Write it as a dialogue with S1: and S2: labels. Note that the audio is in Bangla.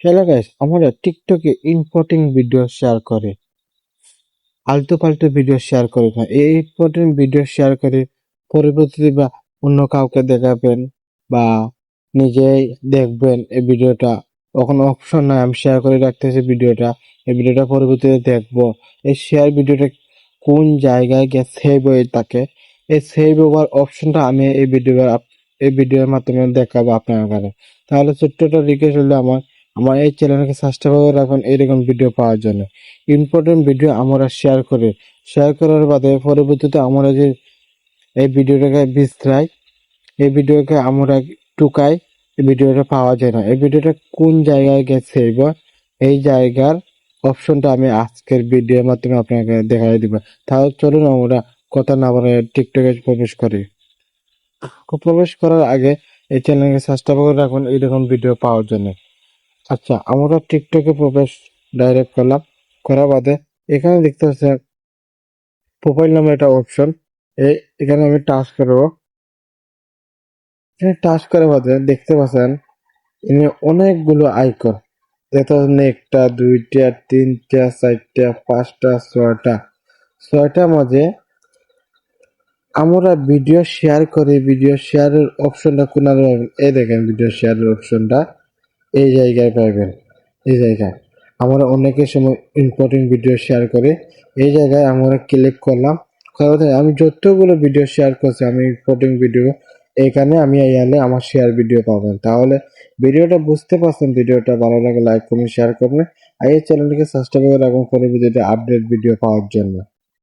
S1: হ্যালো গাইস, আমরা টিকটকে ইম্পোর্টেন্ট ভিডিও শেয়ার করে আলতু ফালতু ভিডিও শেয়ার করি না। এই ইম্পোর্টেন্ট ভিডিও শেয়ার করে পরবর্তীতে বা অন্য কাউকে দেখাবেন বা নিজেই দেখবেন এই ভিডিওটা। কখনো অপশন নাই আমি শেয়ার করে রাখতেছি ভিডিওটা, এই ভিডিওটা পরবর্তীতে দেখবো। এই শেয়ার ভিডিওটা কোন জায়গায় গিয়ে সেভ হয়ে থাকে, এই সেভ হওয়ার অপশনটা আমি এই ভিডিওর মাধ্যমে দেখাবো আপনার কাছে। তাহলে ছোট্ট একটা রিকোয়েস্ট হলো আমার আমার এই চ্যানেলকে সাবস্ক্রাইব করে রাখুন এরকম ভিডিও পাওয়ার জন্য। ইম্পর্টেন্ট ভিডিও আমরা শেয়ার করার বাদে পরবর্তীতে আমরা যে এই ভিডিওটাকে বিস্তারাই, এই ভিডিওকে আমরা টুকাই, এই ভিডিওটা পাওয়া যায় না। এই ভিডিওটা কোন জায়গায় গেছে এবার এই জায়গার অপশনটা আমি আজকের ভিডিওর মাধ্যমে আপনাকে দেখাই দিব। তাহলে চলুন আমরা কথা না বলে টিকটকে প্রবেশ করি। প্রবেশ করার আগে এই চ্যানেলকে সাবস্ক্রাইব করে রাখুন এইরকম ভিডিও পাওয়ার জন্য। আচ্ছা, আমরা টিকটকে প্রবেশ ডাইরেক্ট করলাম, করার বাদে এখানে দেখতে পাচ্ছেন প্রোফাইল নামে একটা অপশন। এখানে আমি টাচ করবো। এখানে টাচ করার বাদে দেখতে পাচ্ছেন এখানে অনেকগুলো আইকন। দেখতে পাচ্ছেন একটা, দুইটা, তিনটা, চারটা, পাঁচটা, ছয়টার মাঝে আমরা ভিডিও শেয়ার করি। ভিডিও শেয়ারের অপশনটা কোনারে পাবেন। এই দেখেন ভিডিও শেয়ারের অপশনটা এই জায়গায় পাবেন। এই জায়গায় আমরা অনেকের সময় ইম্পর্টেন্ট ভিডিও শেয়ার করি। এই জায়গায় আমরা ক্লিক করলাম, করাতে আমি যতগুলো ভিডিও শেয়ার করছি আমি ইম্পর্টেন্ট ভিডিও এখানে আমি এলে আমার শেয়ার ভিডিও পাবেন। তাহলে ভিডিওটা বুঝতে পারছেন। ভিডিওটা ভালো লাগে লাইক করুন, শেয়ার করবেন আর এই চ্যানেলটিকে সাবস্ক্রাইব করে রাখুন পরবর্তীতে আপডেট ভিডিও পাওয়ার জন্য।